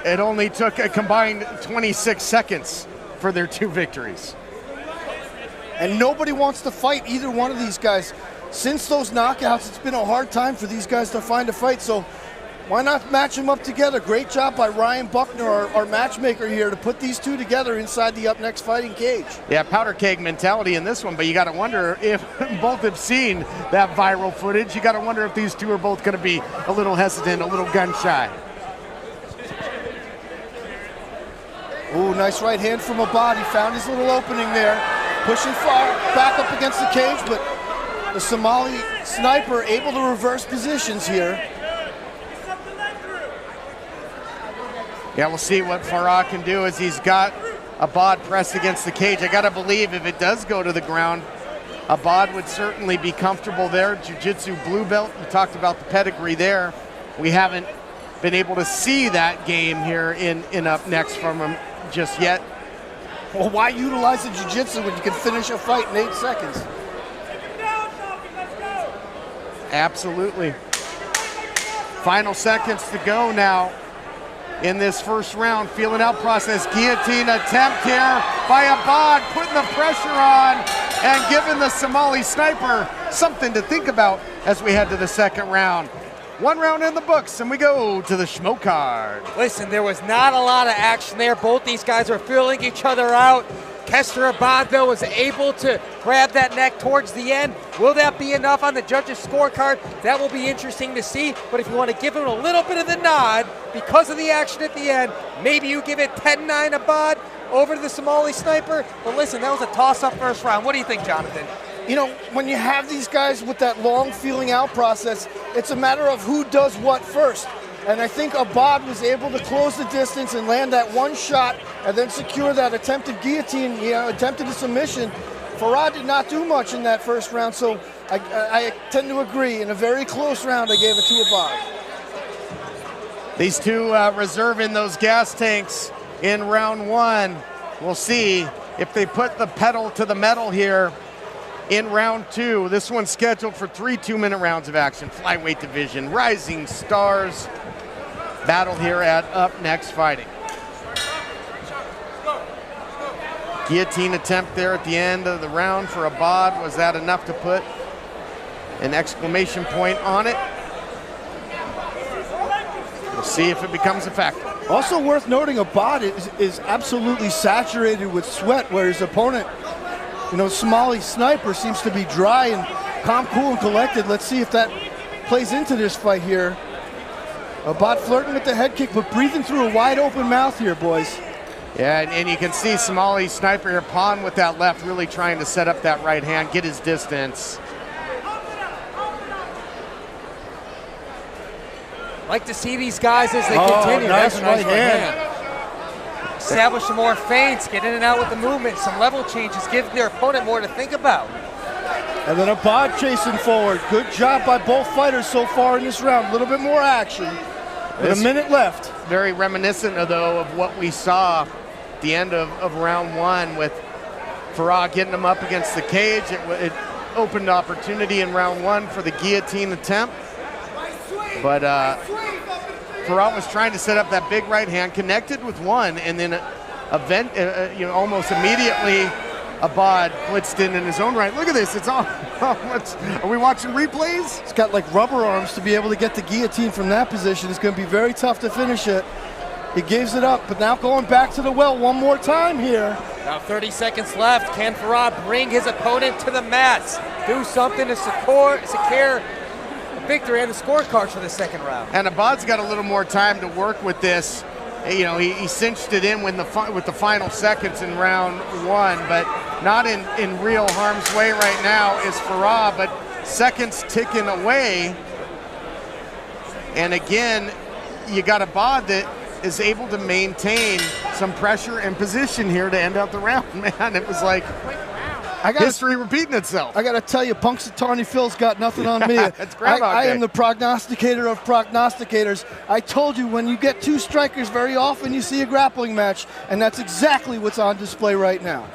It only took a combined 26 seconds for their 2 victories. And nobody wants to fight either one of these guys. Since those knockouts, it's been a hard time for these guys to find a fight, so why not match them up together? Great job by Ryan Buckner, our matchmaker here, to put these two together inside the Up Next fighting cage. Yeah, powder keg mentality in this one, but you got to wonder if both have seen that viral footage. You got to wonder if these two are both going to be a little hesitant, a little gun shy. Ooh, nice right hand from Abad. He found his little opening there. Pushing far back up against the cage, but the Somali sniper able to reverse positions here. Yeah, we'll see what Farah can do as he's got Abad pressed against the cage. I got to believe if it does go to the ground, Abad would certainly be comfortable there. Jiu-Jitsu blue belt, you talked about the pedigree there. We haven't been able to see that game here in Up Next from him just yet. Well, why utilize the jiu-jitsu when you can finish a fight in 8 seconds? Absolutely. Final seconds to go now in this first round. Feeling out process. Guillotine attempt here by Abad, putting the pressure on and giving the Somali sniper something to think about as we head to the second round. 1 round in the books, and we go to the Schmo card. Listen, there was not a lot of action there. Both these guys were feeling each other out. Kester Abad, though, was able to grab that neck towards the end. Will that be enough on the judges' scorecard? That will be interesting to see. But if you want to give him a little bit of the nod because of the action at the end, maybe you give it 10-9 Abad over to the Somali sniper. But listen, that was a toss-up first round. What do you think, Jonathan? You know, when you have these guys with that long feeling out process, it's a matter of who does what first. And I think Abad was able to close the distance and land that one shot and then secure that attempted guillotine, attempted a submission. Farah did not do much in that first round, so I tend to agree. In a very close round, I gave it to Abad. These two reserving those gas tanks in round 1. We'll see if they put the pedal to the metal here in round 2. This one's scheduled for 3 2-minute rounds of action. Flyweight division, rising stars battle here at Up Next Fighting. Guillotine attempt there at the end of the round for Abad. Was that enough to put an exclamation point on it? We'll see if it becomes a factor. Also worth noting, Abad is absolutely saturated with sweat, where his opponent, Somali sniper, seems to be dry and calm, cool, and collected. Let's see if that plays into this fight here. Abad flirting with the head kick, but breathing through a wide open mouth here, boys. Yeah, and you can see Somali sniper here, pawn with that left, really trying to set up that right hand, get his distance. Like to see these guys as they continue. Nice right hand. Establish some more feints, get in and out with the movement, some level changes, give their opponent more to think about. And then Abad chasing forward. Good job by both fighters so far in this round. A little bit more action. With a minute left. Very reminiscent, though, of what we saw at the end of round 1 with Farah getting him up against the cage. It opened opportunity in round 1 for the guillotine attempt. But Farah was trying to set up that big right hand, connected with one, and then almost immediately Abad blitzed in his own right. Look at this, it's all, are we watching replays? It's got like rubber arms to be able to get the guillotine from that position. It's going to be very tough to finish it. He gives it up, but now going back to the well one more time here. Now 30 seconds left. Can Farah bring his opponent to the mats? Do something to secure a victory and the scorecards for the second round. And Abad's got a little more time to work with this. He cinched it in with the final seconds in round 1, but not in real harm's way right now is Farah, but seconds ticking away. And again, you got Abad that is able to maintain some pressure and position here to end out the round. Man, it was like history repeating itself. I got to tell you, Punxsutawney Phil's got nothing on me. I am the prognosticator of prognosticators. I told you, when you get two strikers, very often you see a grappling match, and that's exactly what's on display right now.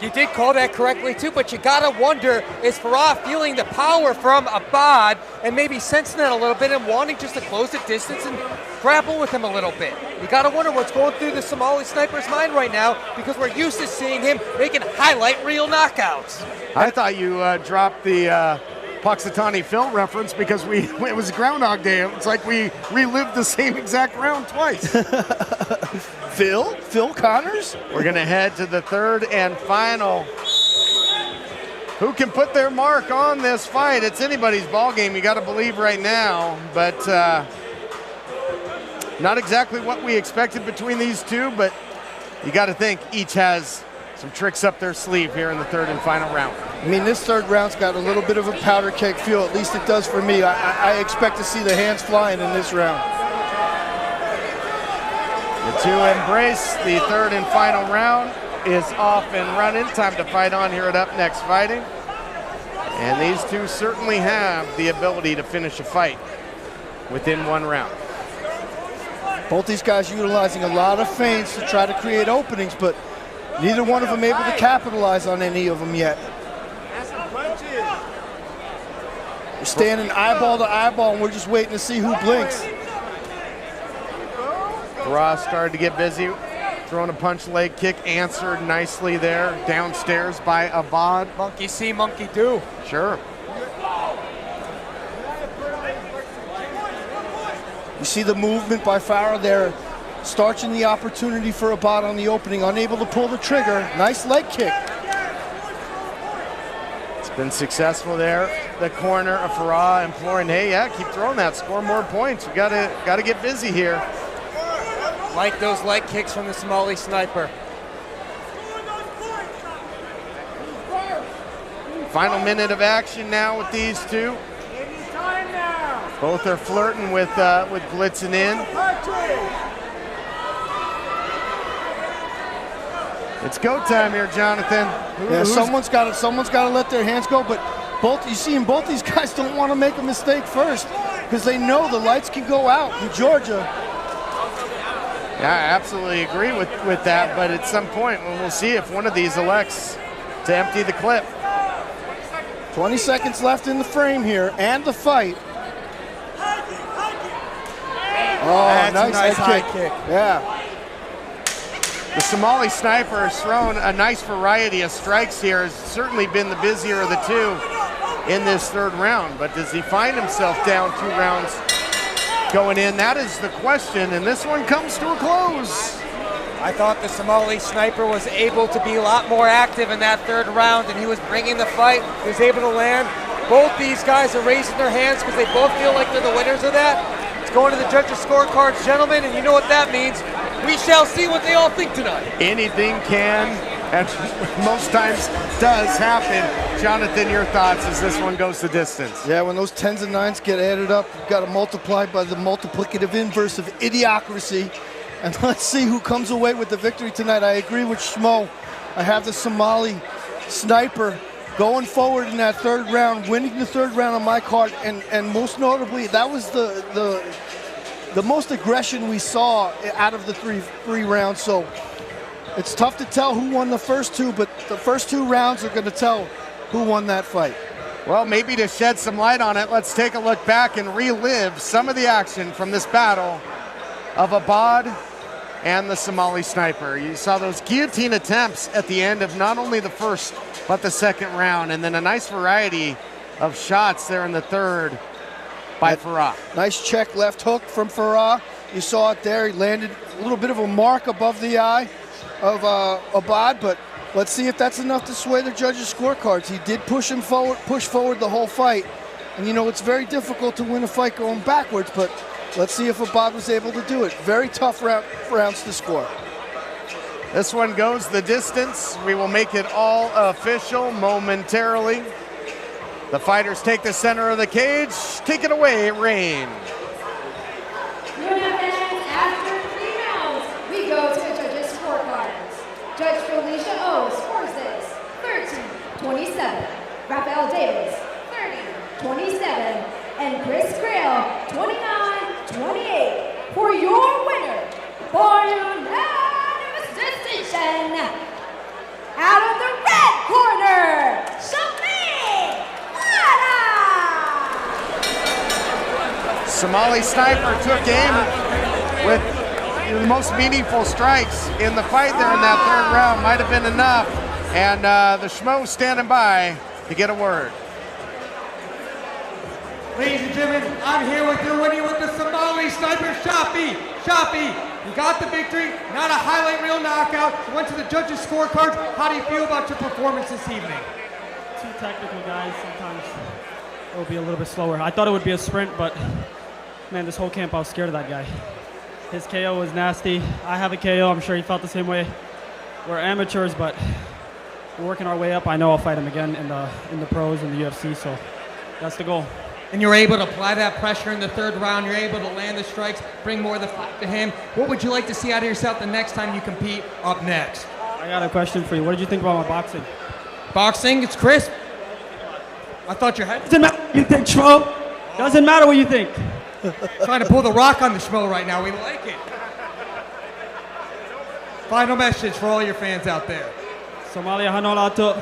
You did call that correctly too, but you gotta wonder, is Farah feeling the power from Abad and maybe sensing that a little bit and wanting just to close the distance and grapple with him a little bit? You gotta wonder what's going through the Somali sniper's mind right now, because we're used to seeing him making highlight reel knockouts. I thought you dropped the Puxatani Phil reference because it was Groundhog Day. It's like we relived the same exact round twice. Phil Connors? We're going to head to the third and final. Who can put their mark on this fight? It's anybody's ball game, you got to believe right now. But not exactly what we expected between these two, but you got to think each has some tricks up their sleeve here in the third and final round. I mean, this third round's got a little bit of a powder keg feel. At least it does for me. I expect to see the hands flying in this round. The two embrace. The third and final round is off and running. Time to fight on here at Up Next Fighting. And these two certainly have the ability to finish a fight within one round. Both these guys utilizing a lot of feints to try to create openings, but neither one of them able to capitalize on any of them yet. We're standing eyeball to eyeball, and we're just waiting to see who blinks. Ross started to get busy, throwing a punch leg kick, answered nicely there, downstairs by Abad. Monkey see, monkey do. Sure. You see the movement by Farah there, starching the opportunity for Abad on the opening, unable to pull the trigger. Nice leg kick. It's been successful there. The corner of Farah imploring, hey, yeah, keep throwing that, score more points. We gotta get busy here. Like those leg kicks from the Somali sniper. Final minute of action now with these two. Both are flirting with blitzing in. It's go time here, Jonathan. Yeah, someone's got to let their hands go, but both these guys don't want to make a mistake first, because they know the lights can go out in Georgia. Yeah, I absolutely agree with that, but at some point we'll see if one of these elects to empty the clip. 20 seconds left in the frame here and the fight. Oh, nice high kick. Yeah. The Somali sniper has thrown a nice variety of strikes here, has certainly been the busier of the two in this third round, but does he find himself down 2 rounds going in? That is the question, and this one comes to a close. I thought the Somali sniper was able to be a lot more active in that third round, and he was bringing the fight. He was able to land. Both these guys are raising their hands because they both feel like they're the winners of that. It's going to the judges' scorecards, gentlemen, and you know what that means. We shall see what they all think tonight. Anything can, and most times does happen. Jonathan, your thoughts as this one goes the distance? Yeah, when those 10s and 9s get added up, you've got to multiply by the multiplicative inverse of idiocracy. And let's see who comes away with the victory tonight. I agree with Schmo. I have the Somali sniper going forward in that third round, winning the third round on my card, and most notably, that was the most aggression we saw out of the three rounds. So it's tough to tell who won the first two, but the first 2 rounds are going to tell who won that fight. Well, maybe to shed some light on it, let's take a look back and relive some of the action from this battle of Abad and the Somali sniper. You saw those guillotine attempts at the end of not only the first, but the second round, and then a nice variety of shots there in the third by Farah. Nice check left hook from Farah. You saw it there. He landed a little bit of a mark above the eye of Abad, but let's see if that's enough to sway the judges' scorecards. He did push forward the whole fight. And you know, it's very difficult to win a fight going backwards, but let's see if Abad was able to do it. Very tough rounds to score. This one goes the distance. We will make it all official momentarily. The fighters take the center of the cage. Take it away, Rain. After 3 rounds, we go to the judges' scorecards. Judge Felicia O scores this 13-27. Rafael Davis, 30-27. And Chris Grail, 29-28. For your winner, by unanimous decision, out of the red corner, Somali. Somali Sniper took aim with the most meaningful strikes in the fight there in that third round. Might have been enough. And the Schmo standing by to get a word. Ladies and gentlemen, I'm here with your winner with the Somali Sniper, Shafi. Shafi, you got the victory, not a highlight reel knockout. You went to the judges' scorecards. How do you feel about your performance this evening? Two technical guys, sometimes it will be a little bit slower. I thought it would be a sprint, but man, this whole camp I was scared of that guy. His KO was nasty. I have a KO, I'm sure he felt the same way. We're amateurs, but we're working our way up. I know I'll fight him again in the pros and the UFC, so that's the goal. And you're able to apply that pressure in the third round. You're able to land the strikes, bring more of the fight to him. What would you like to see out of yourself the next time you compete up next? I got a question for you. What did you think about my boxing? Boxing, it's crisp. I thought your head. Doesn't matter what you think, Schmo. Doesn't matter what you think. Trying to pull the rock on the Schmo right now. We like it. Final message for all your fans out there. Somalia hanolato.